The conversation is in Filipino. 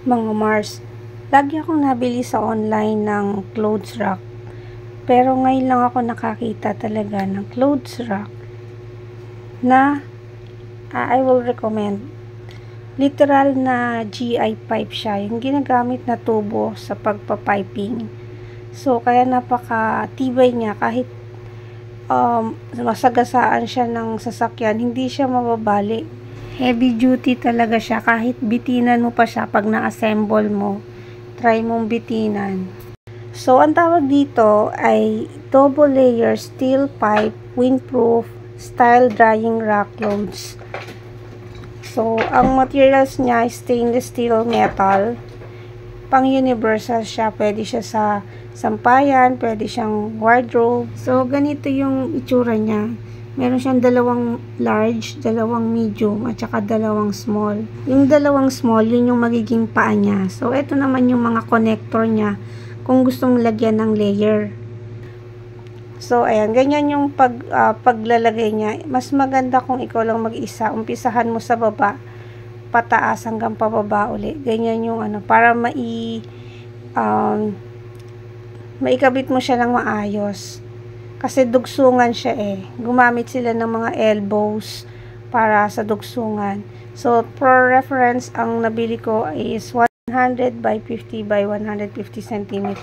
Mga Mars, lagi akong nabili sa online ng clothes rack. Pero ngayon lang ako nakakita talaga ng clothes rack na I will recommend. Literal na GI pipe siya, yung ginagamit na tubo sa pagpapiping. So, kaya napaka-tibay niya kahit masagasaan siya ng sasakyan, hindi siya mababali. Heavy duty talaga siya, kahit bitinan mo pa siya pag na-assemble mo, try mong bitinan. So, ang tawag dito ay double layer steel pipe windproof style drying rack clothes. So, ang materials niya is stainless steel metal. Pang universal siya, pwede siya sa sampayan, pwede siyang wardrobe. So, ganito yung itsura niya. Meron siyang dalawang large, dalawang medium, at saka dalawang small. Yung dalawang small, yun yung magiging paa niya. So, ito naman yung mga connector niya kung gusto mong lagyan ng layer. So, ayan, ganyan yung paglalagay niya. Mas maganda kung ikaw lang mag-isa. Umpisahan mo sa baba, pataas hanggang pababa uli. Ganyan yung para maikabit mo siya ng maayos. Kasi dugsungan siya Gumamit sila ng mga elbows para sa dugsungan. So, for reference, ang nabili ko is 100 by 50 by 150 cm.